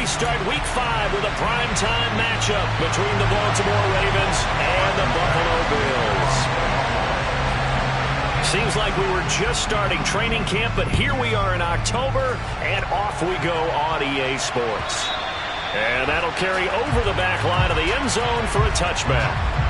we start Week 5 with a primetime matchup between the Baltimore Ravens and the Buffalo Bills. Seems like we were just starting training camp, but here we are in October, and off we go on EA Sports. And that'll carry over the back line of the end zone for a touchback.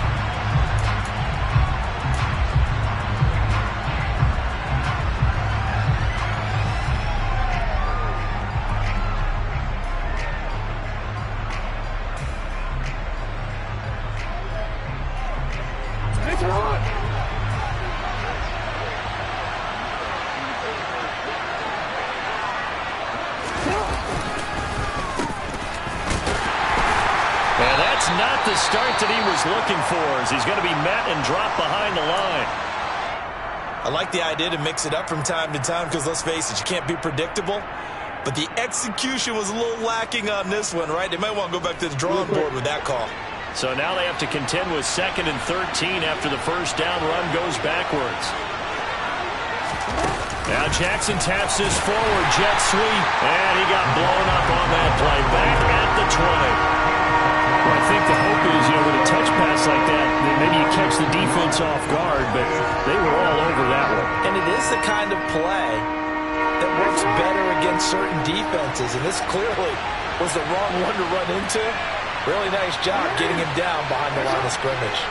Not the start that he was looking for, as he's going to be met and dropped behind the line. I like the idea to mix it up from time to time because, let's face it, you can't be predictable. But the execution was a little lacking on this one, right? They might want to go back to the drawing board with that call. So now they have to contend with 2nd and 13 after the first down run goes backwards. Now Jackson taps this forward, jet sweep, and he got blown up on that play. Back at the 20. Well, I think the hope is, with a touch pass like that maybe you catch the defense off guard, but they were all over that one. And it is the kind of play that works better against certain defenses, and this clearly was the wrong one to run into. Really nice job getting him down behind the line of scrimmage.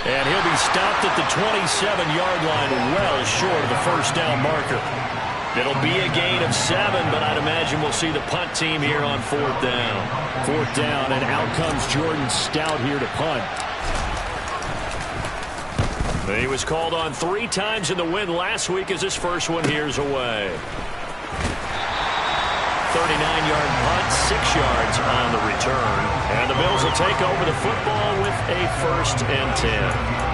And he'll be stopped at the 27-yard line, well short of the first down marker. It'll be a gain of 7, but I'd imagine we'll see the punt team here on 4th down. 4th down, and out comes Jordan Stout here to punt. He was called on 3 times in the win last week as his first one here's away. 39-yard punt, 6 yards on the return. And the Bills will take over the football with a 1st and 10.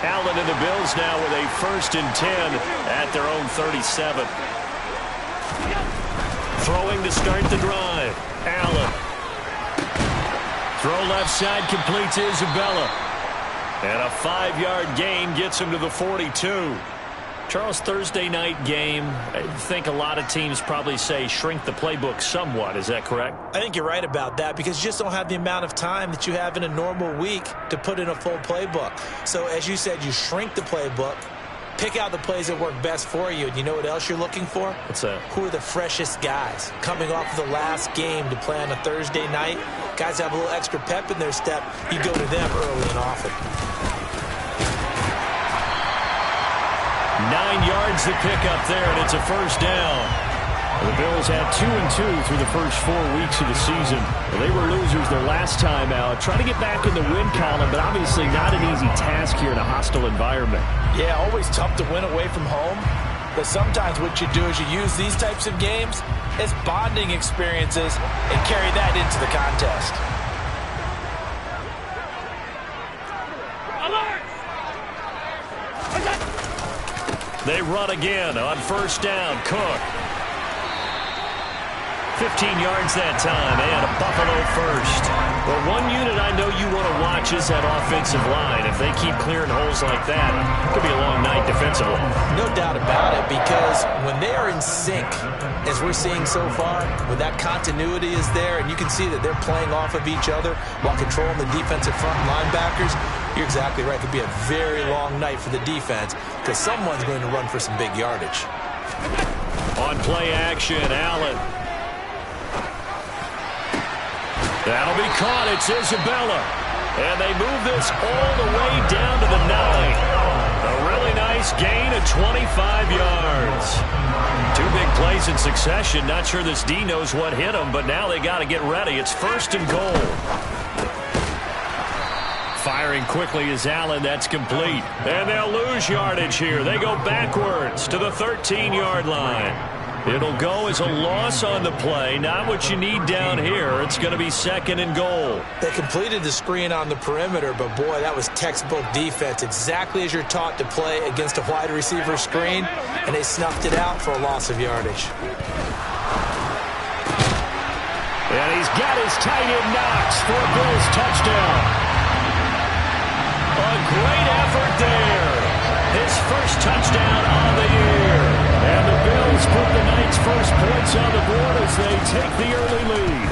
Allen and the Bills now with a 1st and 10 at their own 37. Throwing to start the drive. Allen. Throw left side complete to Isabella. And a 5-yard gain gets him to the 42. Charles, Thursday night game, I think a lot of teams probably say shrink the playbook somewhat. Is that correct? I think you're right about that because you just don't have the amount of time that you have in a normal week to put in a full playbook. So, as you said, you shrink the playbook, pick out the plays that work best for you, and you know what else you're looking for? What's that? Who are the freshest guys coming off of the last game to play on a Thursday night? Guys have a little extra pep in their step. You go to them early and often. 9 yards to pick up there, and it's a 1st down. The Bills had 2-2 through the first 4 weeks of the season. They were losers their last time out. Trying to get back in the win column, but obviously not an easy task here in a hostile environment. Yeah, always tough to win away from home. But sometimes what you do is you use these types of games as bonding experiences and carry that into the contest. They run again on 1st down. Cook. 15 yards that time, and a Buffalo 1st. Well, one unit I know you want to watch is that offensive line. If they keep clearing holes like that, it could be a long night defensively. No doubt about it, because when they are in sync, as we're seeing so far, when that continuity is there, and you can see that they're playing off of each other while controlling the defensive front linebackers, you're exactly right. It could be a very long night for the defense because someone's going to run for some big yardage. On play action, Allen. That'll be caught. It's Isabella. And they move this all the way down to the 9. A really nice gain of 25 yards. 2 big plays in succession. Not sure this D knows what hit him, but now they got to get ready. It's 1st and goal. Firing quickly is Allen. That's complete. And they'll lose yardage here. They go backwards to the 13-yard line. It'll go as a loss on the play. Not what you need down here. It's going to be 2nd and goal. They completed the screen on the perimeter, but boy, that was textbook defense. Exactly as you're taught to play against a wide receiver screen, and they snuffed it out for a loss of yardage. And he's got his tight end Knox for a Bills touchdown. A great effort there. His first touchdown on the year. And the Bills put the night's first points on the board as they take the early lead.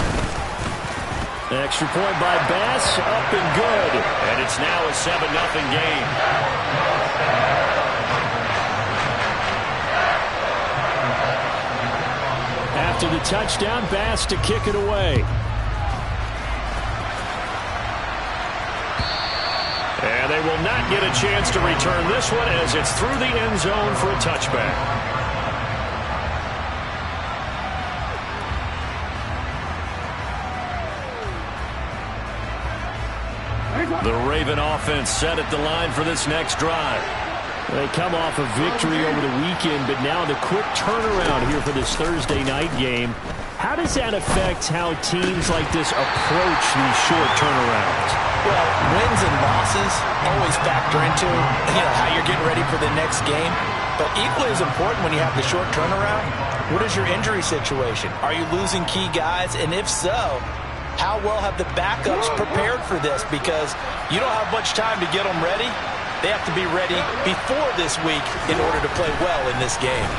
Extra point by Bass, up and good. And it's now a 7-0 game. After the touchdown, Bass to kick it away. And they will not get a chance to return this one as it's through the end zone for a touchback. The Raven offense set at the line for this next drive. They come off a victory over the weekend, but now the quick turnaround here for this Thursday night game. How does that affect how teams like this approach these short turnarounds? Well, wins and losses always factor into how you're getting ready for the next game. But equally as important when you have the short turnaround, what is your injury situation? Are you losing key guys? And if so, how well have the backups prepared for this? Because you don't have much time to get them ready. They have to be ready before this week in order to play well in this game.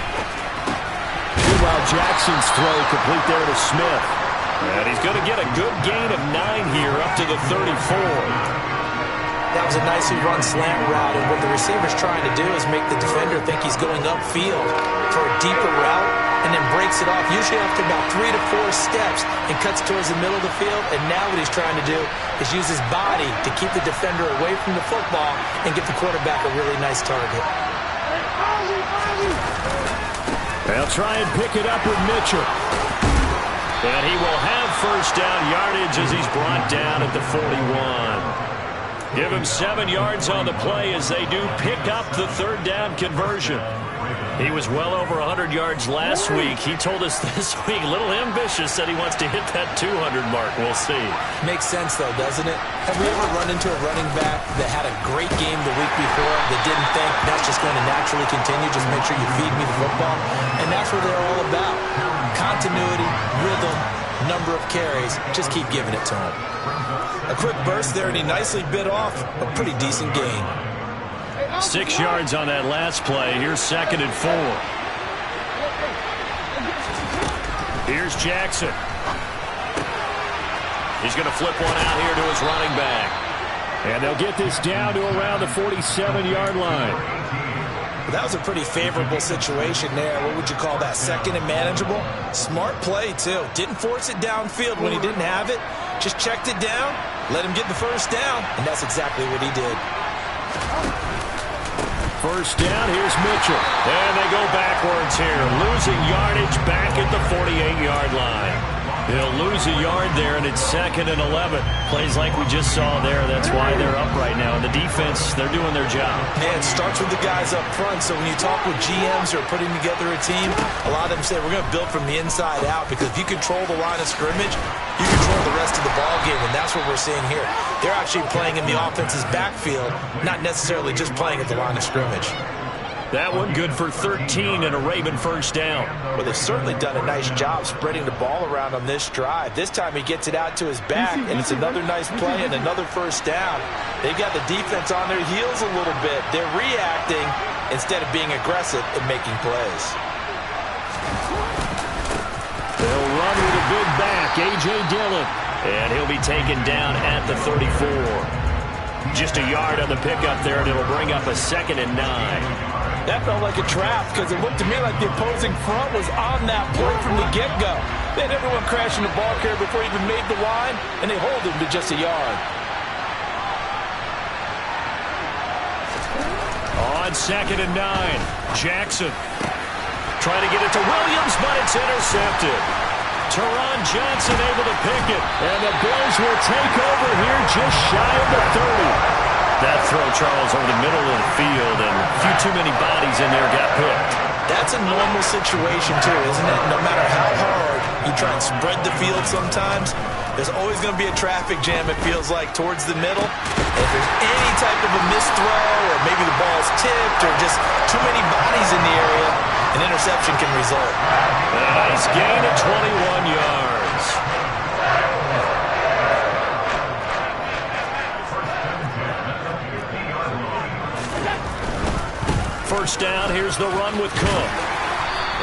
Meanwhile, Jackson's throw complete there to Smith. And he's going to get a good gain of 9 here up to the 34. That was a nicely run slant route, and what the receiver's trying to do is make the defender think he's going upfield for a deeper route and then breaks it off, usually after about 3 to 4 steps, and cuts towards the middle of the field. And now what he's trying to do is use his body to keep the defender away from the football and give the quarterback a really nice target. They'll try and pick it up with Mitchell. And he will have first down yardage as he's brought down at the 41. Give him 7 yards on the play as they do pick up the 3rd down conversion. He was well over 100 yards last week. He told us this week, a little ambitious, said he wants to hit that 200 mark. We'll see. Makes sense, though, doesn't it? Have we ever run into a running back that had a great game the week before that didn't think that's just going to naturally continue? Just make sure you feed me the football. And that's what they're all about. Continuity, rhythm, number of carries. Just keep giving it to him. A quick burst there, and he nicely bit off a pretty decent gain. 6 yards on that last play. Here's 2nd and 4. Here's Jackson. He's going to flip one out here to his running back. And they'll get this down to around the 47-yard line. That was a pretty favorable situation there. What would you call that? 2nd and manageable? Smart play, too. Didn't force it downfield when he didn't have it. Just checked it down, let him get the first down, and that's exactly what he did. First down, here's Mitchell. And they go backwards here, losing yardage back at the 48-yard line. He'll lose a yard there, and it's 2nd and 11. Plays like we just saw there. That's why they're up right now. And the defense, they're doing their job. Man, it starts with the guys up front. So when you talk with GMs who are putting together a team, a lot of them say we're going to build from the inside out, because if you control the line of scrimmage, you control the rest of the ball game, and that's what we're seeing here. They're actually playing in the offense's backfield, not necessarily just playing at the line of scrimmage. That one good for 13 and a Raven first down. Well, they've certainly done a nice job spreading the ball around on this drive. This time he gets it out to his back, and it's another nice play and another first down. They've got the defense on their heels a little bit. They're reacting instead of being aggressive and making plays. They'll run with a big back, A.J. Dillon. And he'll be taken down at the 34. Just a yard on the pickup there, and it'll bring up a 2nd and 9. That felt like a trap, because it looked to me like the opposing front was on that point from the get-go. They had everyone crashing the ball carrier before he even made the line, and they hold him to just a yard. On 2nd and 9, Jackson trying to get it to Williams, but it's intercepted. Teron Johnson able to pick it, and the Bills will take over here just shy of the 30. That throw, Charles, over the middle of the field, and a few too many bodies in there got picked. That's a normal situation, too, isn't it? No matter how hard you try and spread the field sometimes, there's always going to be a traffic jam, it feels like, towards the middle. If there's any type of a missed throw, or maybe the ball's tipped, or just too many bodies in the area, an interception can result. A nice gain of 21 yards. First down, here's the run with Cook.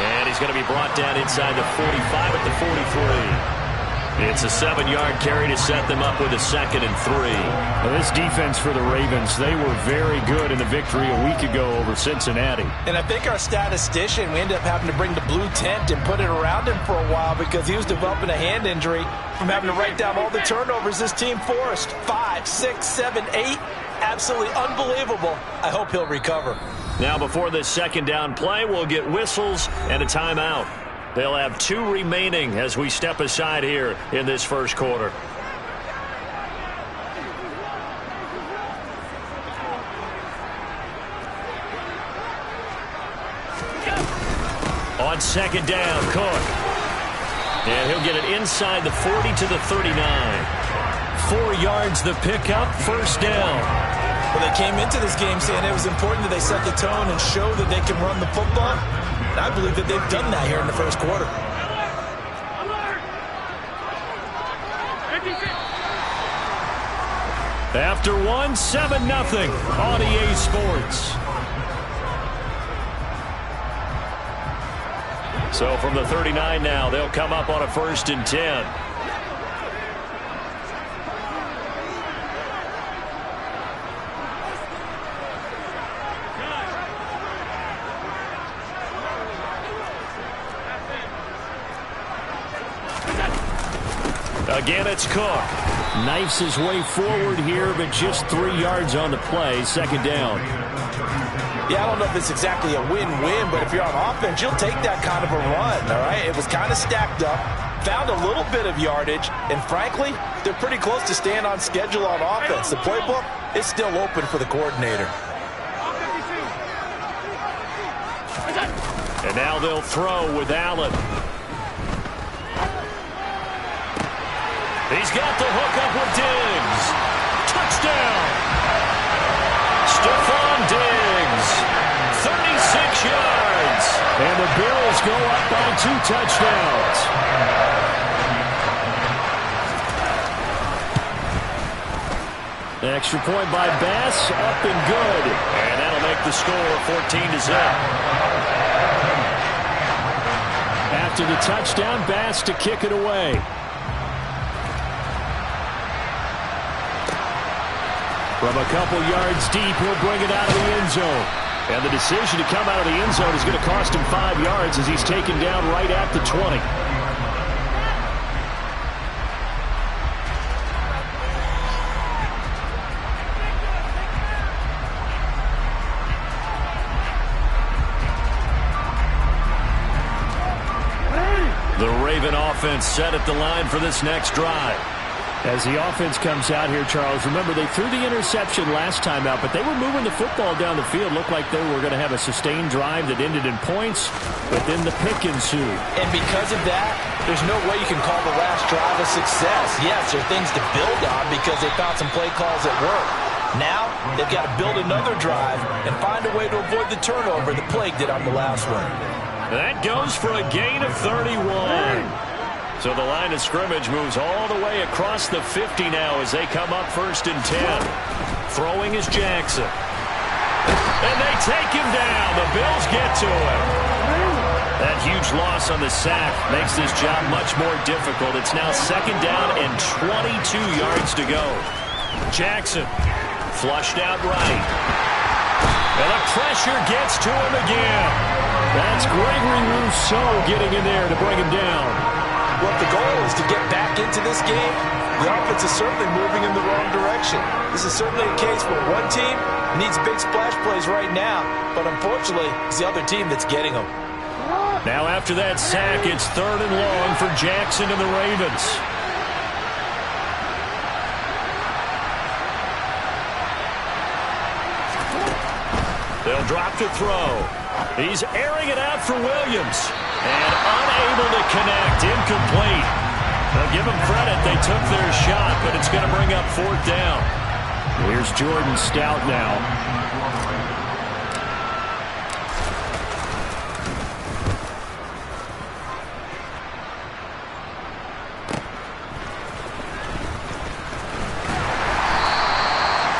And he's going to be brought down inside the 45 at the 43. It's a 7-yard carry to set them up with a 2nd and 3. Now this defense for the Ravens, they were very good in the victory a week ago over Cincinnati. And I think our statistician, we ended up having to bring the blue tent and put it around him for a while because he was developing a hand injury from having to write down all the turnovers this team forced. 5, 6, 7, 8. Absolutely unbelievable. I hope he'll recover. Now before this 2nd down play, we'll get whistles and a timeout. They'll have 2 remaining as we step aside here in this first quarter. On 2nd down, Cook. And he'll get it inside the 40 to the 39. 4 yards the pickup, first down. Well, they came into this game saying it was important that they set the tone and show that they can run the football. And I believe that they've done that here in the first quarter. After 1, 7-0 on EA Sports. So from the 39 now, they'll come up on a 1st and 10. Again, it's Cook. Knifes his way forward here, but just 3 yards on the play. 2nd down. Yeah, I don't know if it's exactly a win-win, but if you're on offense, you'll take that kind of a run, all right? It was kind of stacked up, found a little bit of yardage, and frankly, they're pretty close to staying on schedule on offense. The playbook is still open for the coordinator. And now they'll throw with Allen. He's got the hook up with Diggs. Touchdown. Stephon Diggs. 36 yards. And the Bills go up by 2 touchdowns. Extra point by Bass, up and good. And that'll make the score 14-0. After the touchdown, Bass to kick it away. From a couple yards deep, he'll bring it out of the end zone. And the decision to come out of the end zone is going to cost him 5 yards as he's taken down right at the 20. The Raven offense set at the line for this next drive. As the offense comes out here, Charles, remember they threw the interception last time out, but they were moving the football down the field. Looked like they were going to have a sustained drive that ended in points, but then the pick ensued. And because of that, there's no way you can call the last drive a success. Yes, there are things to build on because they found some play calls that work. Now, they've got to build another drive and find a way to avoid the turnover that plagued it on the last one. That goes for a gain of 31. So the line of scrimmage moves all the way across the 50 now as they come up 1st and 10. Throwing is Jackson. And they take him down. The Bills get to him. That huge loss on the sack makes this job much more difficult. It's now 2nd down and 22 yards to go. Jackson flushed out right. And the pressure gets to him again. That's Gregory Rousseau getting in there to bring him down. Well, if the goal is to get back into this game, the offense is certainly moving in the wrong direction. This is certainly a case where one team needs big splash plays right now, but unfortunately, it's the other team that's getting them. Now after that sack, it's 3rd and long for Jackson and the Ravens. They'll drop to throw. He's airing it out for Williams. And unable to connect. Incomplete. They'll give them credit. They took their shot, but it's going to bring up 4th down. Here's Jordan Stout now.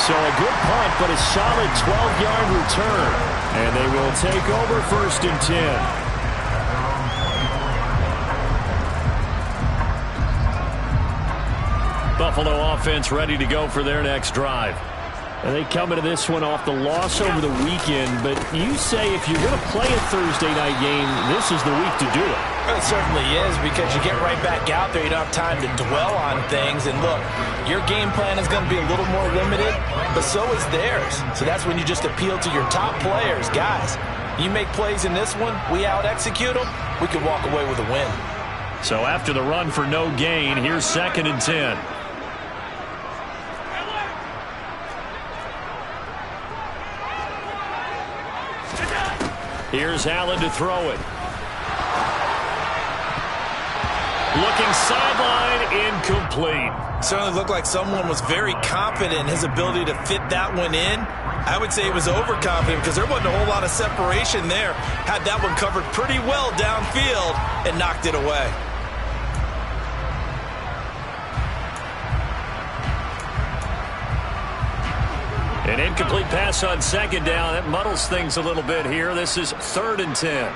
So a good punt, but a solid 12-yard return. And they will take over 1st and 10. Buffalo offense ready to go for their next drive. And they come into this one off the loss over the weekend, but you say if you're going to play a Thursday night game, this is the week to do it. Well, it certainly is, because you get right back out there. You don't have time to dwell on things. And look, your game plan is going to be a little more limited, but so is theirs. So that's when you just appeal to your top players. Guys, you make plays in this one, we out-execute them, we can walk away with a win. So after the run for no gain, here's 2nd and 10. Here's Allen to throw it. Looking sideline, incomplete. Certainly looked like someone was very confident in his ability to fit that one in. I would say he was overconfident because there wasn't a whole lot of separation there. Had that one covered pretty well downfield and knocked it away. An incomplete pass on 2nd down. That muddles things a little bit here. This is 3rd and 10.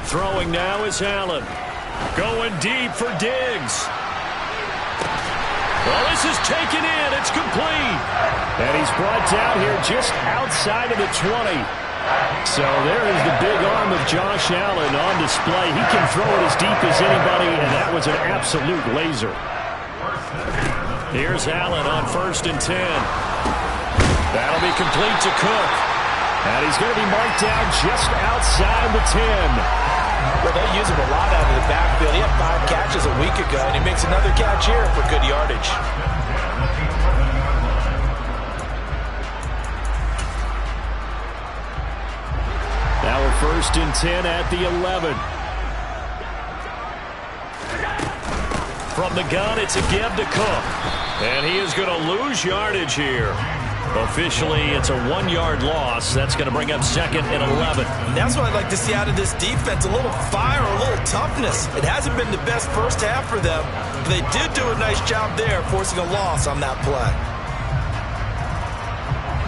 Throwing now is Allen. Going deep for Diggs. Well, this is taken in. It's complete. And he's brought down here just outside of the 20. So there is the big arm of Josh Allen on display. He can throw it as deep as anybody, and that was an absolute laser. Here's Allen on 1st and 10. That'll be complete to Cook. And he's going to be marked down just outside the 10. Well, they use him a lot out of the backfield. He had 5 catches a week ago, and he makes another catch here for good yardage. Now we're 1st and 10 at the 11. From the gun, it's a give to Cook. And he is going to lose yardage here. Officially, it's a 1-yard loss. That's going to bring up 2nd and 11. That's what I'd like to see out of this defense. A little fire, a little toughness. It hasn't been the best first half for them, but they did do a nice job there forcing a loss on that play.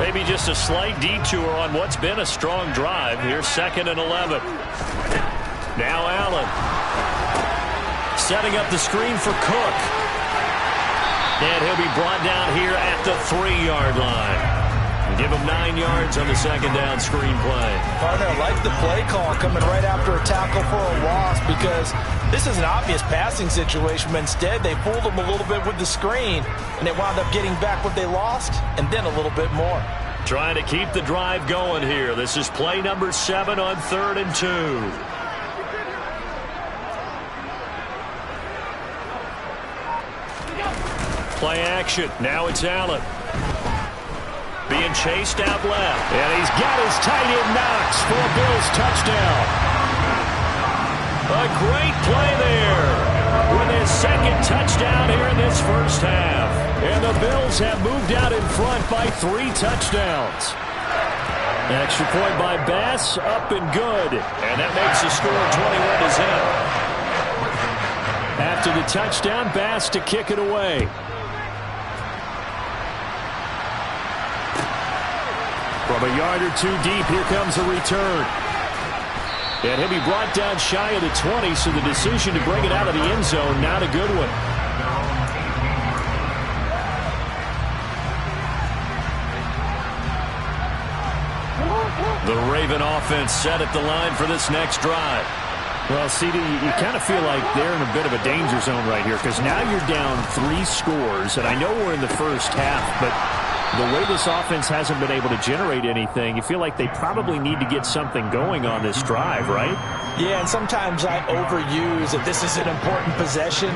Maybe just a slight detour on what's been a strong drive. Here's 2nd and 11. Now Allen. Setting up the screen for Cook. And he'll be brought down here at the 3-yard line. Give him 9 yards on the 2nd down screen play. Partner, I like the play call coming right after a tackle for a loss, because this is an obvious passing situation, but instead they fooled him a little bit with the screen, and they wound up getting back what they lost, and then a little bit more. Trying to keep the drive going here. This is play number 7 on 3rd and 2. Play action. Now it's Allen. Being chased out left. And he's got his tight end Knox for a Bills touchdown. A great play there with his 2nd touchdown here in this first half. And the Bills have moved out in front by 3 touchdowns. An extra point by Bass, up and good. And that makes the score 21 to 0. After the touchdown, Bass to kick it away. From a yard or 2 deep, here comes a return. And he'll be brought down shy of the 20, so the decision to bring it out of the end zone, not a good one. The Raven offense set at the line for this next drive. Well, CD, you kind of feel like they're in a bit of a danger zone right here, because now you're down 3 scores, and I know we're in the first half, but the way this offense hasn't been able to generate anything, you feel like they probably need to get something going on this drive, right? Yeah, and sometimes I overuse that this is an important possession,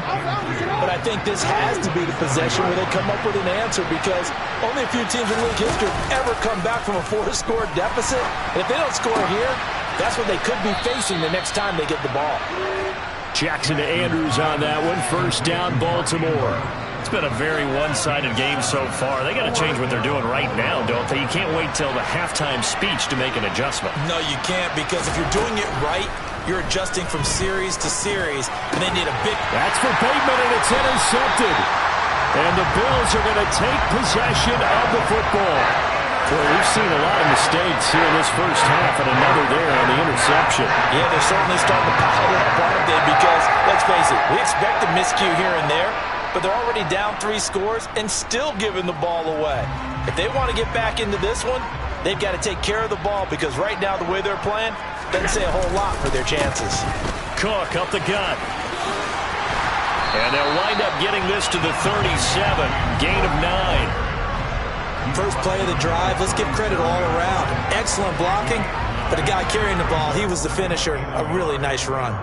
but I think this has to be the possession where they come up with an answer, because only a few teams in league history have ever come back from a 4-score deficit. And if they don't score here, that's what they could be facing the next time they get the ball. Jackson to Andrews on that one. First down, Baltimore. It's been a very one-sided game so far. They got to change what they're doing right now, don't they? You can't wait till the halftime speech to make an adjustment. No, you can't, because if you're doing it right, you're adjusting from series to series, and they need a big... That's for Bateman, and it's intercepted. And the Bills are going to take possession of the football. Boy, we've seen a lot of mistakes here in this first half, and another there on the interception. Yeah, they're certainly starting to pile up, aren't they? Because, let's face it, we expect a miscue here and there, but they're already down 3 scores and still giving the ball away. If they want to get back into this one, they've got to take care of the ball, because right now the way they're playing doesn't say a whole lot for their chances. Cook up the gut. And they'll wind up getting this to the 37. Gain of 9. First play of the drive, let's give credit all around. Excellent blocking, but the guy carrying the ball, he was the finisher. A really nice run.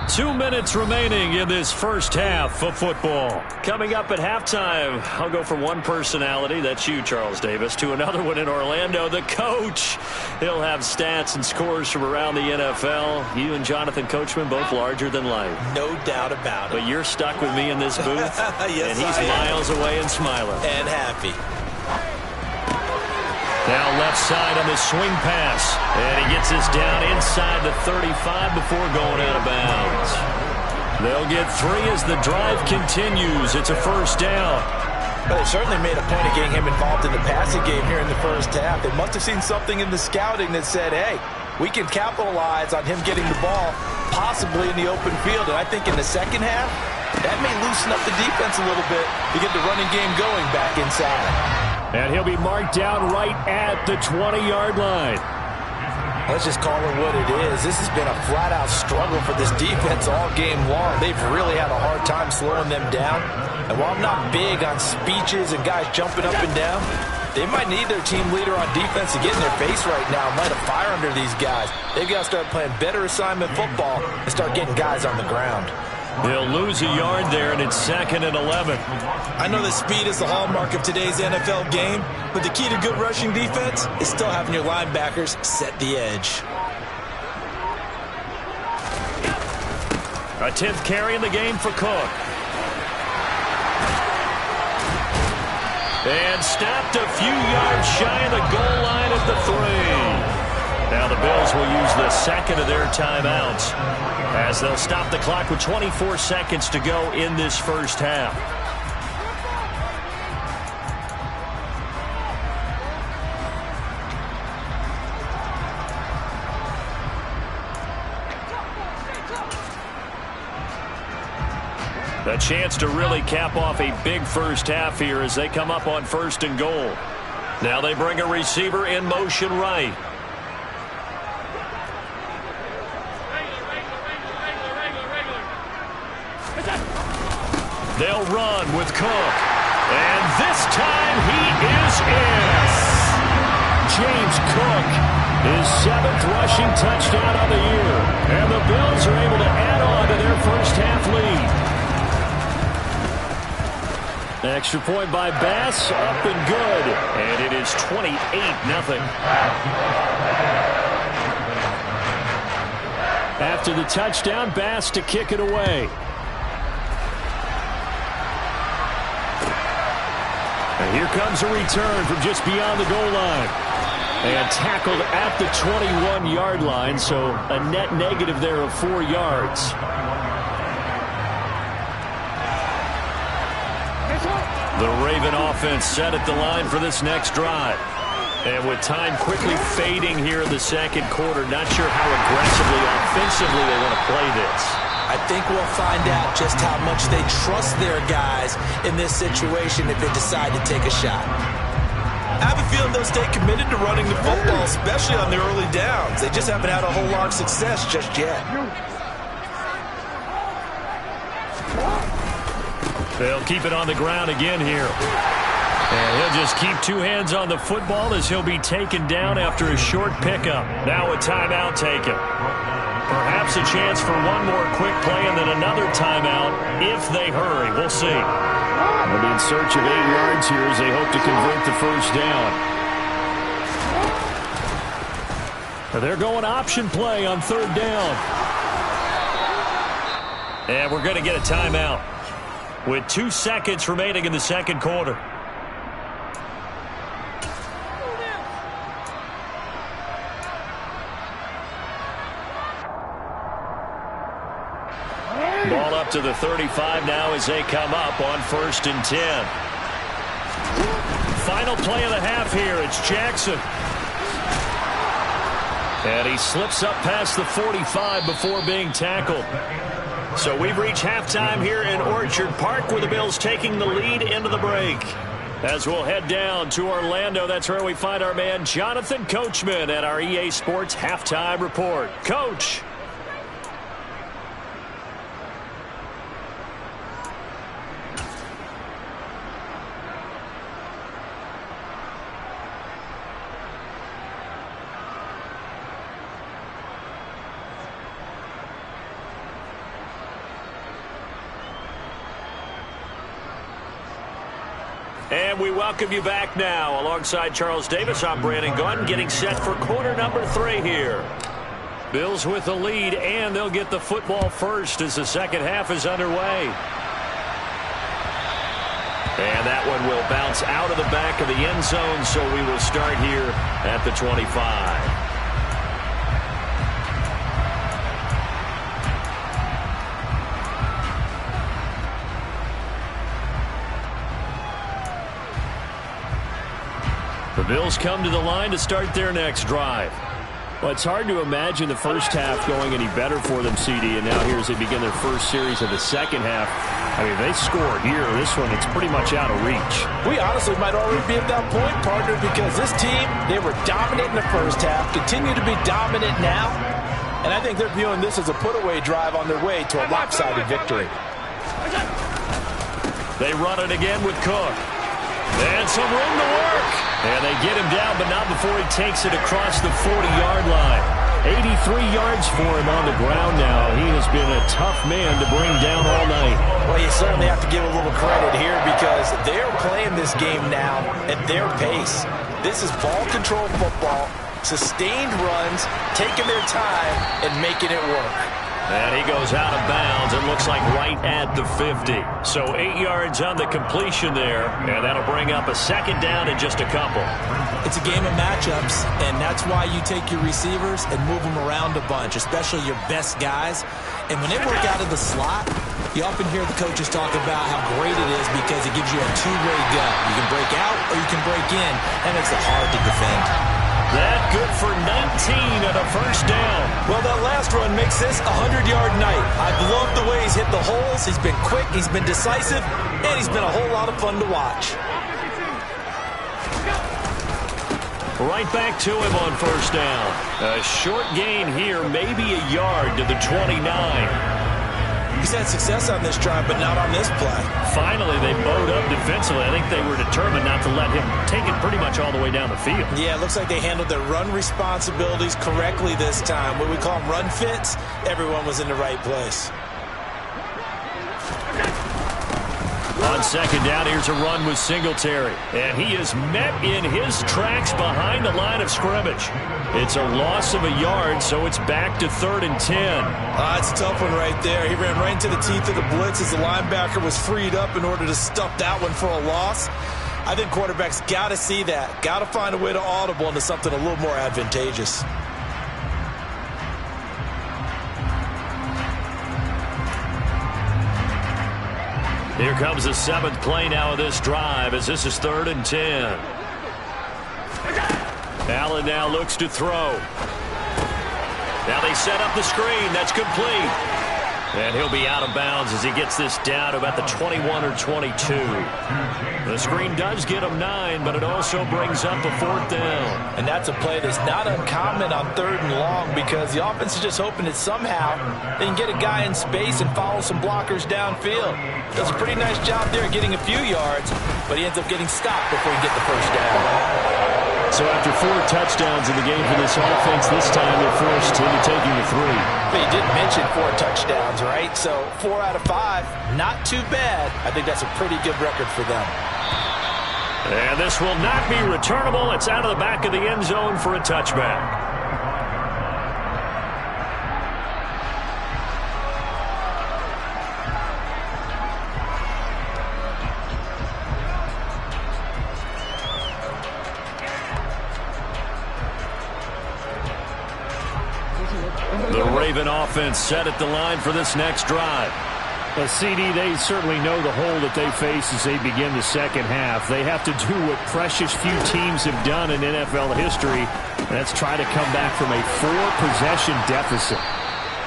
2 minutes remaining in this first half of football. Coming up at halftime, I'll go from one personality, that's you, Charles Davis, to another one in Orlando, the coach. He'll have stats and scores from around the NFL. You and Jonathan Coachman, both larger than life. No doubt about it. But you're stuck with me in this booth, yes, and he's miles away and smiling. And happy. Now left side on the swing pass. And he gets this down inside the 35 before going out of bounds. They'll get 3 as the drive continues. It's a first down. But they certainly made a point of getting him involved in the passing game here in the first half. They must have seen something in the scouting that said, hey, we can capitalize on him getting the ball possibly in the open field. And I think in the second half, that may loosen up the defense a little bit to get the running game going back inside. And he'll be marked down right at the 20-yard line. Let's just call it what it is. This has been a flat-out struggle for this defense all game long. They've really had a hard time slowing them down. And while I'm not big on speeches and guys jumping up and down, they might need their team leader on defense to get in their face right now and light a fire under these guys. They've got to start playing better assignment football and start getting guys on the ground. They'll lose a yard there, and it's 2nd and 11. I know that speed is the hallmark of today's NFL game, but the key to good rushing defense is still having your linebackers set the edge. A 10th carry in the game for Cook. And stopped a few yards shy of the goal line at the 3. Now the Bills will use the second of their timeouts as they'll stop the clock with 24 seconds to go in this first half. A chance to really cap off a big first half here as they come up on 1st and goal. Now they bring a receiver in motion right. They'll run with Cook. And this time he is in. James Cook, his 7th rushing touchdown on the year. And the Bills are able to add on to their first half lead. Extra point by Bass, up and good. And it is 28-0. After the touchdown, Bass to kick it away. And here comes a return from just beyond the goal line. And tackled at the 21-yard line, so a net negative there of 4 yards. The Raven offense set at the line for this next drive. And with time quickly fading here in the second quarter, not sure how aggressively, offensively they want to play this. I think we'll find out just how much they trust their guys in this situation if they decide to take a shot. I have a feeling they'll stay committed to running the football, especially on the early downs. They just haven't had a whole lot of success just yet. They'll keep it on the ground again here. And he'll just keep two hands on the football as he'll be taken down after a short pickup. Now a timeout taken. Perhaps a chance for one more quick play and then another timeout if they hurry. We'll see. They'll be in search of 8 yards here as they hope to convert the first down. They're going option play on third down. And we're going to get a timeout with 2 seconds remaining in the second quarter. Ball up to the 35 now as they come up on 1st and 10. Final play of the half here. It's Jackson. And he slips up past the 45 before being tackled. So we've reached halftime here in Orchard Park with the Bills taking the lead into the break. As we'll head down to Orlando, that's where we find our man Jonathan Coachman at our EA Sports Halftime Report. Coach. And we welcome you back now. Alongside Charles Davis, I'm Brandon Gunn, getting set for quarter number 3 here. Bills with the lead, and they'll get the football first as the second half is underway. And that one will bounce out of the back of the end zone, so we will start here at the 25. The Bills come to the line to start their next drive. Well, it's hard to imagine the first half going any better for them, CD, and now here as they begin their first series of the second half. I mean, they score here. This one, it's pretty much out of reach. We honestly might already be at that point, partner, because this team, they were dominant in the first half, continue to be dominant now, and I think they're viewing this as a put-away drive on their way to a lopsided victory. They run it again with Cook. And some room to work. And they get him down, but not before he takes it across the 40-yard line. 83 yards for him on the ground now. He has been a tough man to bring down all night. Well, you certainly have to give a little credit here because they're playing this game now at their pace. This is ball control football, sustained runs, taking their time, and making it work. And he goes out of bounds. It looks like right at the 50. So 8 yards on the completion there, and that'll bring up a second down in just a couple. It's a game of matchups, and that's why you take your receivers and move them around a bunch, especially your best guys. And when they work out of the slot, you often hear the coaches talk about how great it is because it gives you a two-way go. You can break out or you can break in. That makes it hard to defend. That good for 19 and a first down. Well, that last run makes this a 100-yard night. I've loved the way he's hit the holes. He's been quick, he's been decisive, and he's been a whole lot of fun to watch. Right back to him on first down. A short gain here, maybe a yard to the 29. He's had success on this drive, but not on this play. Finally, they bowed up defensively. I think they were determined not to let him take it pretty much all the way down the field. Yeah, it looks like they handled their run responsibilities correctly this time. What we call them run fits, everyone was in the right place. On second down, here's a run with Singletary. And he is met in his tracks behind the line of scrimmage. It's a loss of a yard, so it's back to 3rd and 10. It's a tough one right there. He ran right into the teeth of the blitz as the linebacker was freed up in order to stuff that one for a loss. I think quarterbacks got to see that. Got to find a way to audible into something a little more advantageous. Here comes the 7th play now of this drive as this is 3rd and 10. Allen now looks to throw. Now they set up the screen. That's complete. And he'll be out of bounds as he gets this down to about the 21 or 22. The screen does get him 9, but it also brings up a 4th down. And that's a play that's not uncommon on 3rd and long because the offense is just hoping that somehow they can get a guy in space and follow some blockers downfield. Does a pretty nice job there getting a few yards, but he ends up getting stopped before he can get the first down. So after 4 touchdowns in the game for this offense, this time they're forced into taking the 3. But you did mention 4 touchdowns, right? So 4 out of 5, not too bad. I think that's a pretty good record for them. And this will not be returnable. It's out of the back of the end zone for a touchback. The Raven offense set at the line for this next drive. Well, CD, they certainly know the hole that they face as they begin the second half. They have to do what precious few teams have done in NFL history, and that's try to come back from a 4-possession deficit.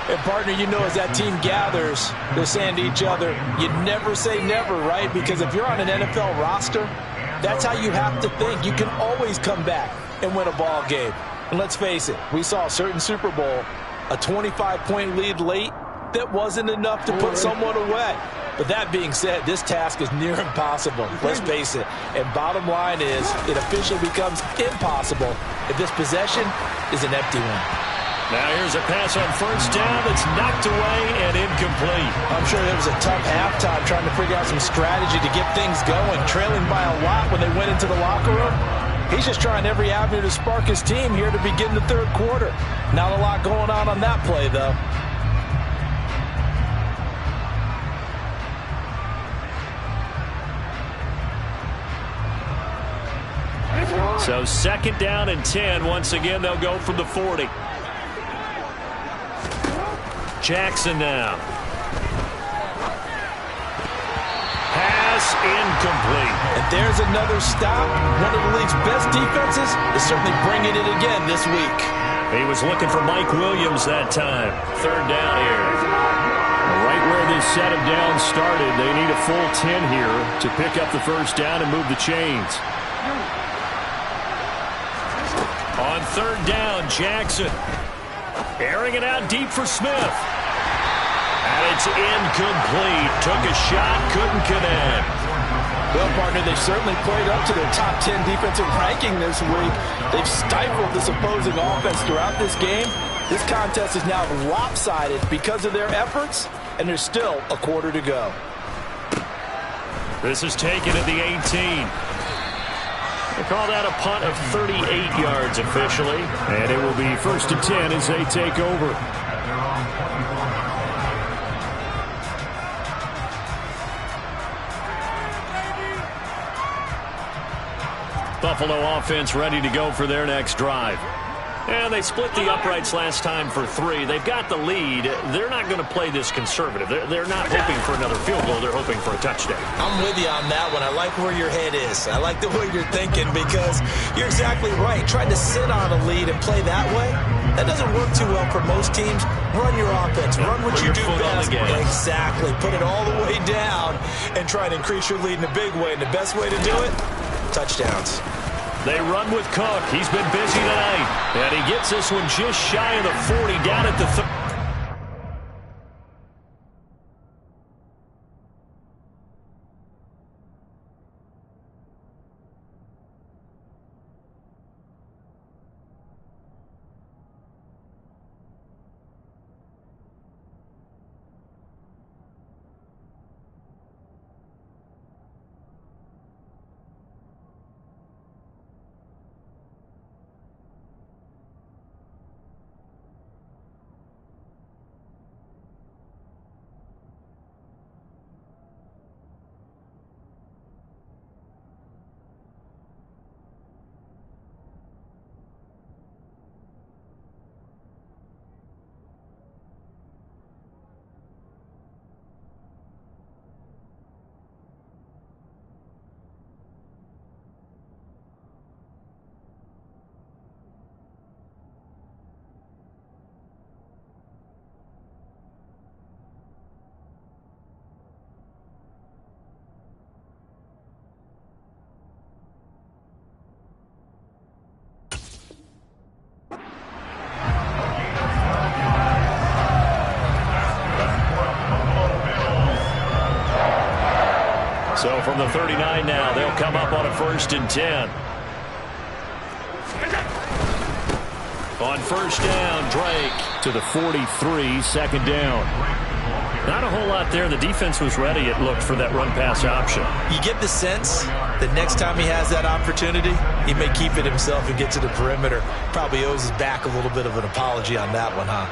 And, partner, you know as that team gathers, they're saying to each other, you never say never, right? Because if you're on an NFL roster, that's how you have to think. You can always come back and win a ball game. And let's face it, we saw a certain Super Bowl, a 25-point lead late, that wasn't enough to put someone away. But that being said, this task is near impossible. Let's face it. And bottom line is, it officially becomes impossible if this possession is an empty one. Now here's a pass on first down that's knocked away and incomplete. I'm sure it was a tough halftime trying to figure out some strategy to get things going, trailing by a lot when they went into the locker room. He's just trying every avenue to spark his team here to begin the third quarter. Not a lot going on that play, though. So second down and 10. Once again, they'll go from the 40. Jackson now. Pass incomplete. And there's another stop. One of the league's best defenses is certainly bringing it again this week. He was looking for Mike Williams that time. Third down here. Right where this set of downs started, they need a full 10 here to pick up the first down and move the chains. On third down, Jackson. Airing it out deep for Smith. And it's incomplete. Took a shot, couldn't connect. Well, partner, they've certainly played up to their top 10 defensive ranking this week. They've stifled this opposing offense throughout this game. This contest is now lopsided because of their efforts, and there's still a quarter to go. This is taken at the 18. They call that a punt of 38 yards officially. And it will be first and 10 as they take over. Buffalo offense ready to go for their next drive. And they split the uprights last time for 3. They've got the lead. They're not going to play this conservative. They're not hoping for another field goal. They're hoping for a touchdown. I'm with you on that one. I like where your head is. I like the way you're thinking because you're exactly right. Trying to sit on a lead and play that way, that doesn't work too well for most teams. Run your offense. Run what you do best. Exactly. Put it all the way down and try and increase your lead in a big way. And the best way to do it, touchdowns. They run with Cook. He's been busy tonight. And he gets this one just shy of the 40 down at the 30. So from the 39 now, they'll come up on a 1st and 10. On 1st down, Drake to the 43, 2nd down. Not a whole lot there. The defense was ready, it looked, for that run-pass option. You get the sense that next time he has that opportunity, he may keep it himself and get to the perimeter. Probably owes his back a little bit of an apology on that one, huh?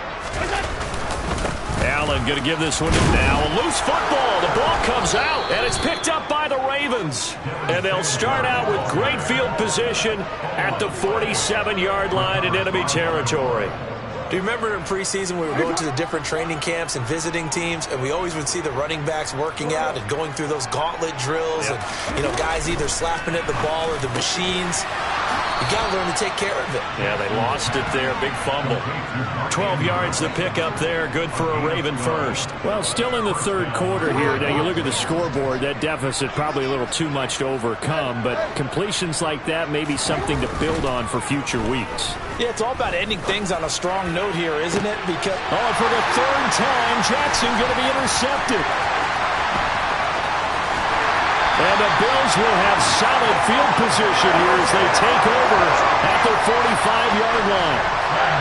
Allen going to give this one to now. A loose football. The ball comes out, and it's picked up by the Ravens. And they'll start out with great field position at the 47-yard line in enemy territory. Do you remember in preseason we were going to the different training camps and visiting teams, and we always would see the running backs working out and going through those gauntlet drills, and, you know, guys either slapping at the ball or the machines. You got to learn to take care of it. Yeah, they lost it there. Big fumble. 12 yards to pick up there. Good for a Raven first. Well, still in the 3rd quarter here. Now, you look at the scoreboard. That deficit probably a little too much to overcome, but completions like that may be something to build on for future weeks. Yeah, it's all about ending things on a strong note here, isn't it? Because for the 3rd time, Jackson going to be intercepted. And the Bills will have solid field position here as they take over at the 45-yard line.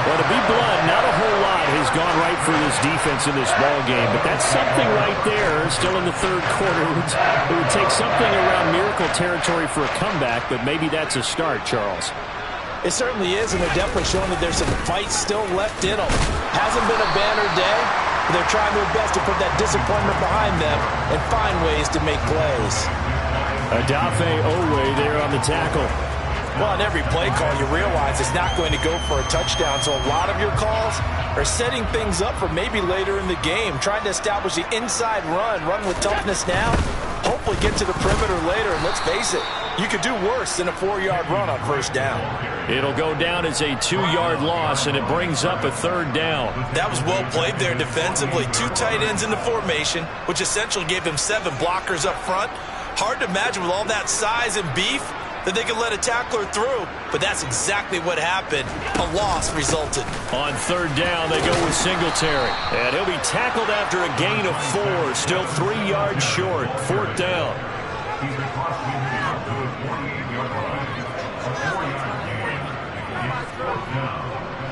Well, to be blunt, not a whole lot has gone right for this defense in this ball game, but that's something right there. Still in the 3rd quarter. It would take something around miracle territory for a comeback, but maybe that's a start, Charles. it certainly is, and they're definitely showing that there's some fight still left in them. Hasn't been a banner day, but they're trying their best to put that disappointment behind them and find ways to make plays. Adafe Owe there on the tackle. Well, on every play call, you realize it's not going to go for a touchdown, so a lot of your calls are setting things up for maybe later in the game, trying to establish the inside run with toughness now, hopefully get to the perimeter later, and let's face it, you could do worse than a 4-yard run on first down. It'll go down as a 2-yard loss, and it brings up a 3rd down. That was well played there defensively. 2 tight ends in the formation, which essentially gave him 7 blockers up front. Hard to imagine with all that size and beef that they could let a tackler through, but that's exactly what happened. A loss resulted. On 3rd down, they go with Singletary, and he'll be tackled after a gain of 4, still 3 yards short. 4th down.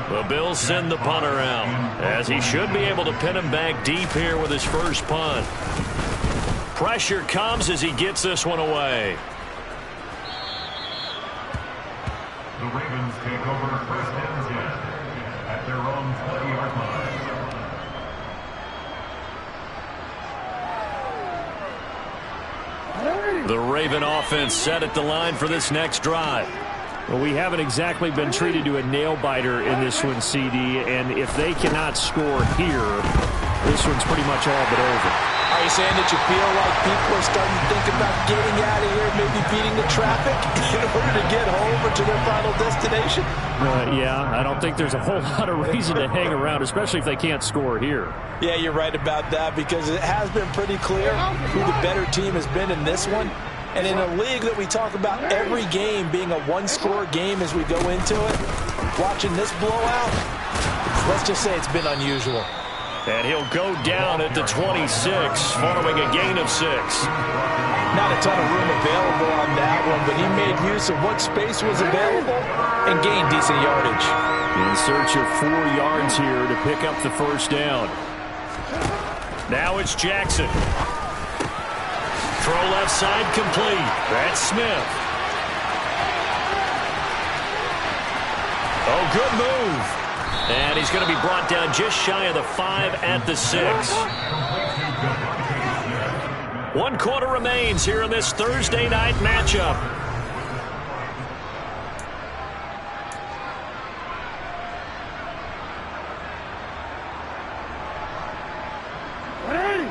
The Bills send the punter out, as he should be able to pin him back deep here with his first punt. Pressure comes as he gets this one away. The Ravens take over 1st and 10 at their own 20-yard line. The Raven offense set at the line for this next drive. Well, we haven't exactly been treated to a nail-biter in this one, CD, and if they cannot score here, this one's pretty much all but over. Are you saying that you feel like people are starting to think about getting out of here, maybe beating the traffic in order to get home or to their final destination? Yeah, I don't think there's a whole lot of reason to hang around, especially if they can't score here. Yeah, you're right about that, because it has been pretty clear who the better team has been in this one. And in a league that we talk about every game being a one-score game as we go into it, watching this blowout, let's just say it's been unusual. And he'll go down at the 26 following a gain of 6. Not a ton of room available on that one, but he made use of what space was available and gained decent yardage. In search of 4 yards here to pick up the first down. Now it's Jackson. Throw left side complete. That's Smith. Oh, good move. And he's going to be brought down just shy of the 5 at the 6. 1 quarter remains here in this Thursday night matchup.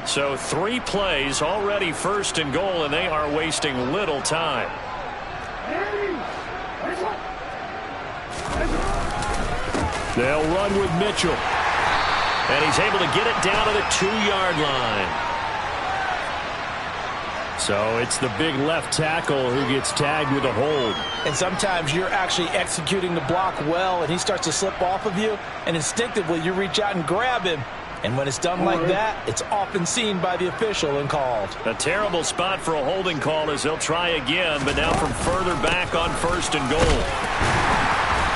So 3 plays already 1st and goal, and they are wasting little time. They'll run with Mitchell. And he's able to get it down to the 2-yard line. So it's the big left tackle who gets tagged with a hold. And sometimes you're actually executing the block well, and he starts to slip off of you, and instinctively you reach out and grab him, And when it's done like that, it's often seen by the official and called. A terrible spot for a holding call as they'll try again, but now from further back on 1st and goal.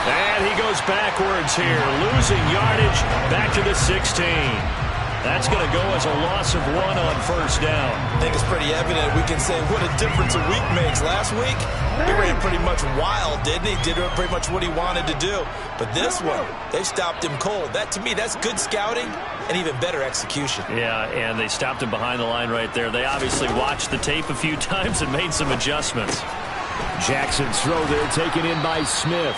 And he goes backwards here, losing yardage back to the 16. That's going to go as a loss of 1 on 1st down. I think it's pretty evident. We can say what a difference a week makes. Last week, he ran pretty much wild, didn't he? Did pretty much what he wanted to do. But this one, they stopped him cold. That, to me, that's good scouting and even better execution. Yeah, and they stopped him behind the line right there. They obviously watched the tape a few times and made some adjustments. Jackson's throw there taken in by Smith.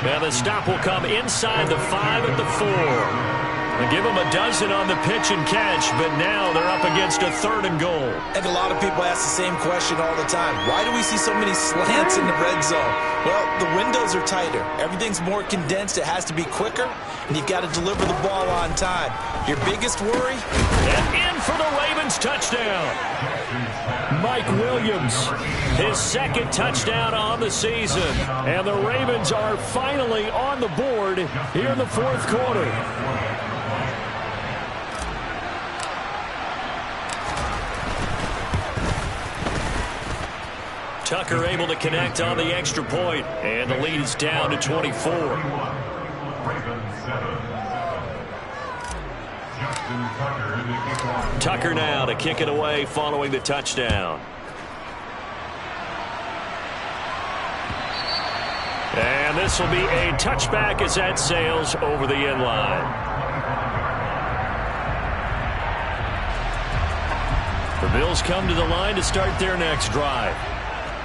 Now the stop will come inside the 5 at the 4. They give them a dozen on the pitch and catch, but now they're up against a 3rd and goal. And a lot of people ask the same question all the time. Why do we see so many slants in the red zone? Well, the windows are tighter. Everything's more condensed. It has to be quicker, and you've got to deliver the ball on time. Your biggest worry? And in for the Ravens touchdown. Mike Williams, his 2nd touchdown on the season. And the Ravens are finally on the board here in the 4th quarter. Tucker able to connect on the extra point, and the lead is down to 24. Tucker now to kick it away following the touchdown. And this will be a touchback as that sails over the end line. The Bills come to the line to start their next drive.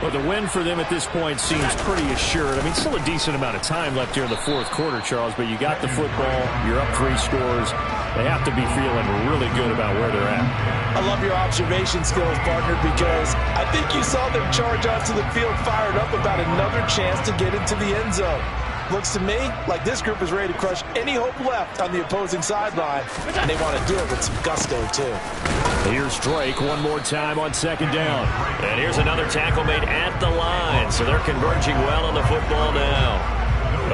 Well, the win for them at this point seems pretty assured. I mean, still a decent amount of time left here in the 4th quarter, Charles, but you got the football, you're up 3 scores. They have to be feeling really good about where they're at. I love your observation skills, partner, because I think you saw them charge onto the field fired up about another chance to get into the end zone. Looks to me like this group is ready to crush any hope left on the opposing sideline, and they want to do it with some gusto, too. Here's Drake one more time on 2nd down. And here's another tackle made at the line, so they're converging well on the football now.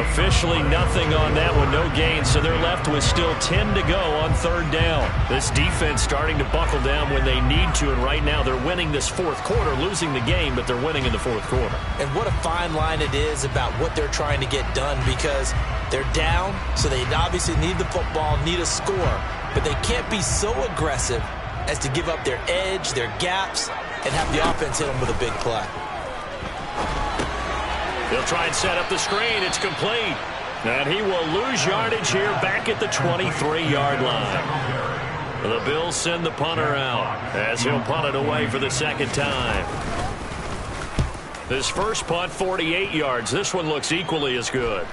Officially nothing on that one, no gain, so they're left with still 10 to go on 3rd down. This defense starting to buckle down when they need to, and right now they're winning this 4th quarter, losing the game, but they're winning in the 4th quarter. And what a fine line it is about what they're trying to get done, because they're down, so they obviously need the football, need a score, but they can't be so aggressive as to give up their edge, their gaps, and have the offense hit them with a big play. They'll try and set up the screen. It's complete. And he will lose yardage here back at the 23-yard line. The Bills send the punter out as he'll punt it away for the 2nd time. His first punt, 48 yards. This one looks equally as good.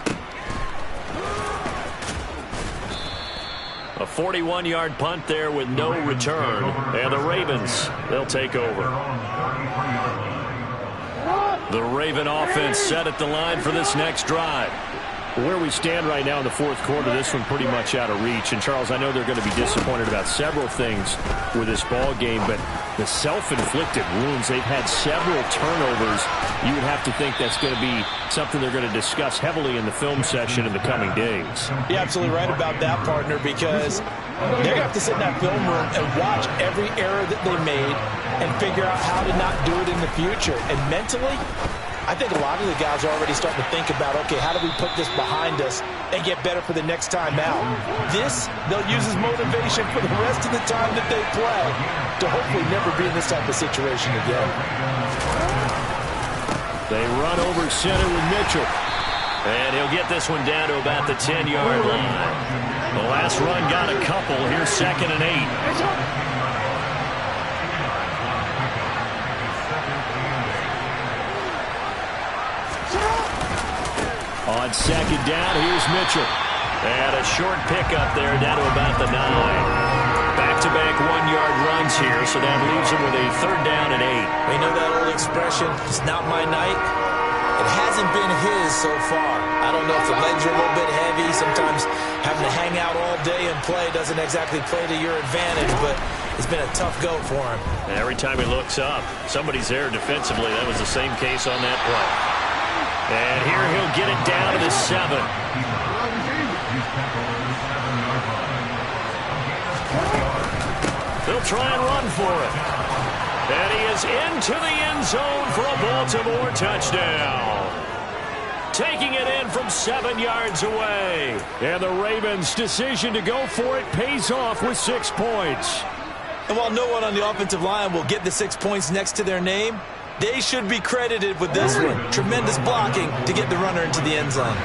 A 41-yard punt there with no return. And the Ravens, they'll take over. The Raven offense set at the line for this next drive. Where we stand right now in the 4th quarter, this one pretty much out of reach. And, Charles, I know they're going to be disappointed about several things with this ball game, but the self-inflicted wounds, they've had several turnovers. You would have to think that's going to be something they're going to discuss heavily in the film session in the coming days. You're absolutely right about that, partner, because they're going to have to sit in that film room and watch every error that they made and figure out how to not do it in the future. And mentally, I think a lot of the guys are already starting to think about, okay, how do we put this behind us and get better for the next time out? This, they'll use as motivation for the rest of the time that they play to hopefully never be in this type of situation again. They run over center with Mitchell. And he'll get this one down to about the 10-yard line. The last run got a couple. Here's 2nd and 8. On 2nd down, here's Mitchell. And a short pickup there down to about the 9. Back-to-back 1-yard runs here, so that leaves him with a 3rd down and 8. We know that old expression, it's not my night. It hasn't been his so far. I don't know if the legs are a little bit heavy. Sometimes having to hang out all day and play doesn't exactly play to your advantage, but it's been a tough go for him. And every time he looks up, somebody's there defensively. That was the same case on that play. And here he'll get it down to the 7. They'll try and run for it. And he is into the end zone for a Baltimore touchdown. Taking it in from 7 yards away. And the Ravens' decision to go for it pays off with 6 points. And while no one on the offensive line will get the 6 points next to their name, they should be credited with this one. Tremendous blocking to get the runner into the end zone.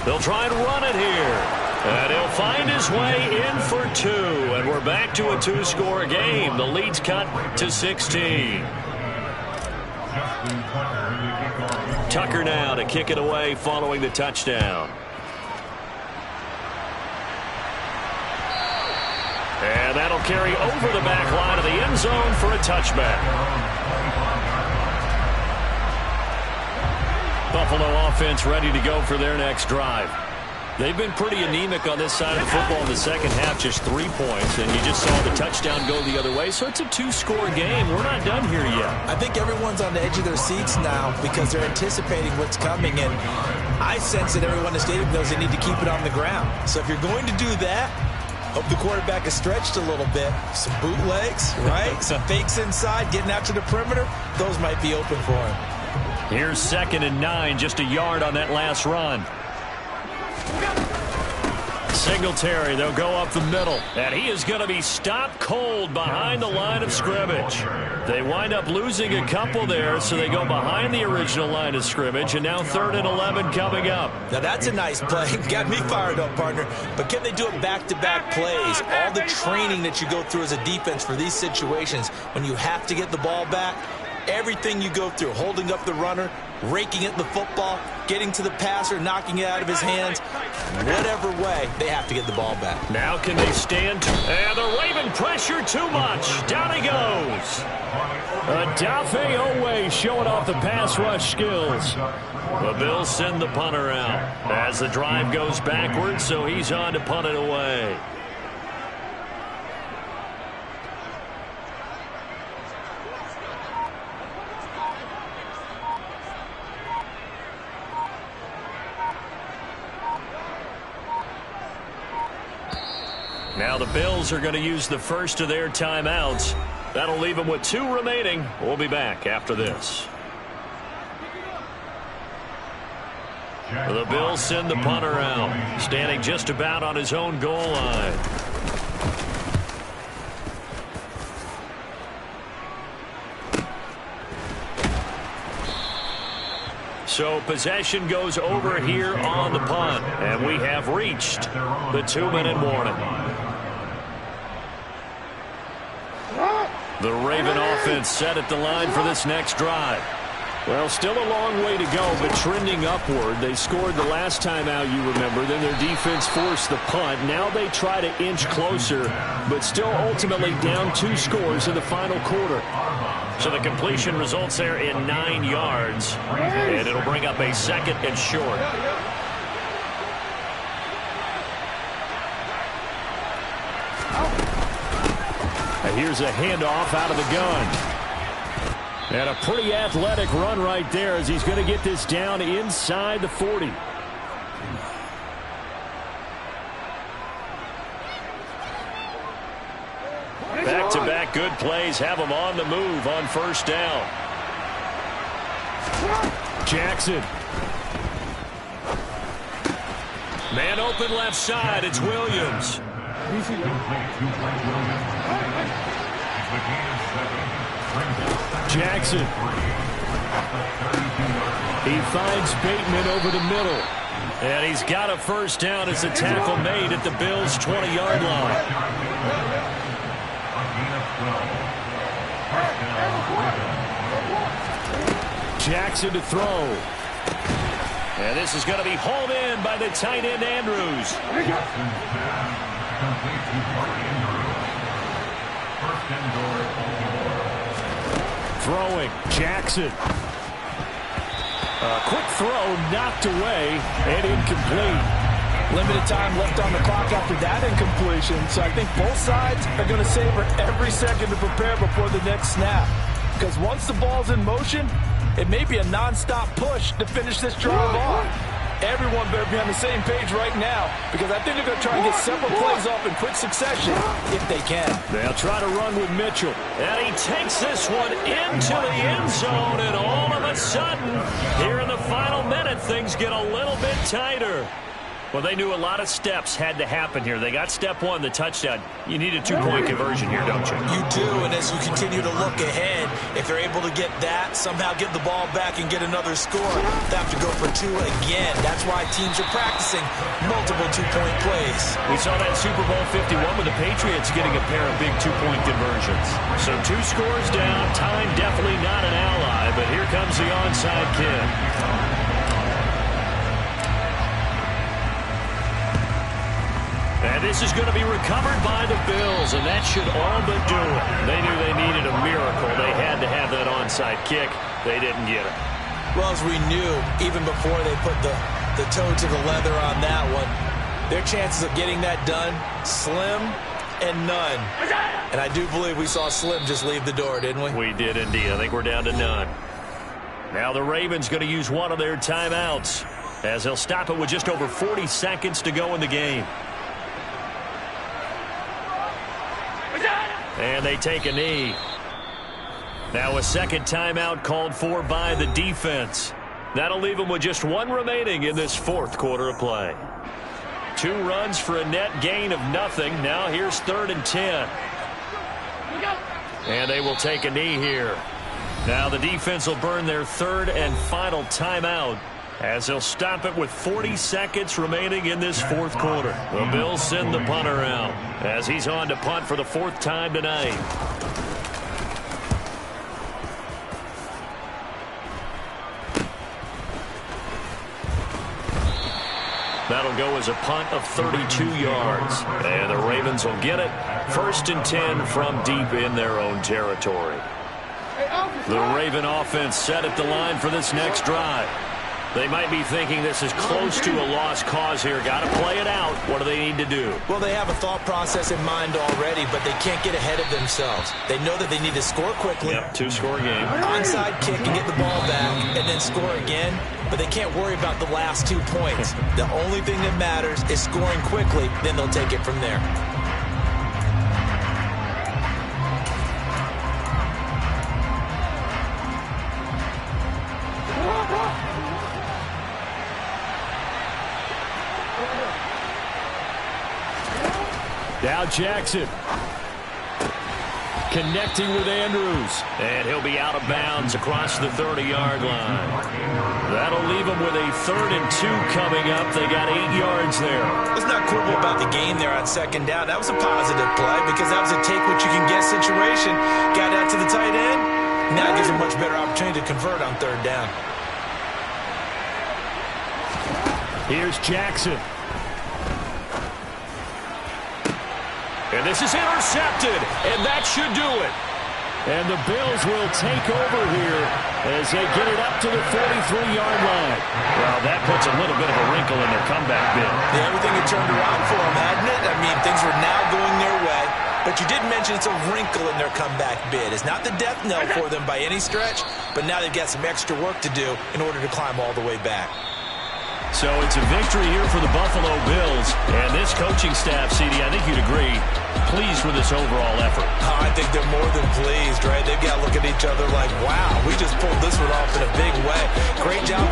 They'll try and run it here. And he'll find his way in for 2. And we're back to a 2-score game. The lead's cut to 16. Tucker now to kick it away following the touchdown. And that'll carry over the back line of the end zone for a touchback. Buffalo offense ready to go for their next drive. They've been pretty anemic on this side of the football in the second half, just 3 points, and you just saw the touchdown go the other way, so it's a 2-score game. We're not done here yet. I think everyone's on the edge of their seats now because they're anticipating what's coming, and I sense that everyone in the stadium knows they need to keep it on the ground. So if you're going to do that, hope the quarterback is stretched a little bit. Some bootlegs, right? Some fakes inside, getting out to the perimeter. Those might be open for him. Here's 2nd and 9, just a yard on that last run. Singletary, they'll go up the middle. And he is going to be stopped cold behind the line of scrimmage. They wind up losing a couple there, so they go behind the original line of scrimmage. And now 3rd and 11 coming up. Now that's a nice play. Got me fired up, partner. But can they do it back-to-back plays? All the training that you go through as a defense for these situations, when you have to get the ball back, everything you go through, holding up the runner, raking at the football, getting to the passer, knocking it out of his hands. Whatever way, they have to get the ball back. Now can they stand? And the Raven pressure too much. Down he goes. Adafe Owe showing off the pass rush skills. The Bills send the punter out as the drive goes backwards, so he's on to punt it away. Now the Bills are going to use the first of their timeouts. That'll leave them with 2 remaining. We'll be back after this. The Bills send the punter out, standing just about on his own goal line. So possession goes over here on the punt, and we have reached the 2-minute warning. The Raven offense set at the line for this next drive. Well, still a long way to go, but trending upward. They scored the last time out, you remember. Then their defense forced the punt. Now they try to inch closer, but still ultimately down 2 scores in the final quarter. So the completion results there in 9 yards, and it'll bring up a 2nd and short. And here's a handoff out of the gun. And a pretty athletic run right there as he's going to get this down inside the 40. Back-to-back good plays have him on the move on 1st down. Jackson. Man open left side. It's Williams. Jackson. He finds Bateman over the middle. And he's got a 1st down as the tackle made at the Bills' 20-yard line. Jackson to throw. And this is going to be hauled in by the tight end, Andrews. Throwing. Jackson. A quick throw knocked away and incomplete. Limited time left on the clock after that incompletion, so I think both sides are going to savor every second to prepare before the next snap. Because once the ball's in motion, it may be a non-stop push to finish this drive off. Everyone better be on the same page right now because I think they're going to try and get several plays off in quick succession if they can. They'll try to run with Mitchell. And he takes this one into the end zone, and all of a sudden, here in the final minute, things get a little bit tighter. Well, they knew a lot of steps had to happen here. They got step one, the touchdown. You need a two-point conversion here, don't you? You do, and as you continue to look ahead, if they're able to get that, somehow get the ball back and get another score, they have to go for two again. That's why teams are practicing multiple two-point plays. We saw that Super Bowl 51 with the Patriots getting a pair of big two-point conversions. So 2 scores down, time definitely not an ally, but here comes the onside kick. And this is going to be recovered by the Bills, and that should all but do it. They knew they needed a miracle. They had to have that onside kick. They didn't get it. Well, as we knew, even before they put the toe to the leather on that one, their chances of getting that done, slim and none. And I do believe we saw Slim just leave the door, didn't we? We did indeed. I think we're down to none. Now the Ravens going to use one of their timeouts as they'll stop it with just over 40 seconds to go in the game. And they take a knee. Now a second timeout called for by the defense. That'll leave them with just one remaining in this fourth quarter of play. 2 runs for a net gain of nothing. Now here's 3rd and 10. And they will take a knee here. Now the defense will burn their 3rd and final timeout as they'll stop it with 40 seconds remaining in this fourth quarter. The Bills send the punter out as he's on to punt for the 4th time tonight. That'll go as a punt of 32 yards. And the Ravens will get it. 1st and 10 from deep in their own territory. The Raven offense set at the line for this next drive. They might be thinking this is close to a lost cause here. Got to play it out. What do they need to do? Well, they have a thought process in mind already, but they can't get ahead of themselves. They know that they need to score quickly. Yep, 2-score game. Onside kick and get the ball back and then score again, but they can't worry about the last 2 points. The only thing that matters is scoring quickly, then they'll take it from there. Now Jackson connecting with Andrews. And he'll be out of bounds across the 30-yard line. That'll leave them with a 3rd and 2 coming up. They got 8 yards there. Let's not quibble about the game there on 2nd down. That was a positive play because that was a take-what-you-can-get situation. Got out to the tight end. Now it gives them a much better opportunity to convert on 3rd down. Here's Jackson. And this is intercepted, and that should do it. And the Bills will take over here as they get it up to the 43-yard line. Well, that puts a little bit of a wrinkle in their comeback bid. Yeah, everything had turned around for them, hadn't it? I mean, things were now going their way. But you did mention it's a wrinkle in their comeback bid. It's not the death knell for them by any stretch, but now they've got some extra work to do in order to climb all the way back. So it's a victory here for the Buffalo Bills. And this coaching staff, CD, I think you'd agree, pleased with this overall effort. Oh, I think they're more than pleased, right? They've got to look at each other like, wow, we just pulled this one off in a big way. Great job.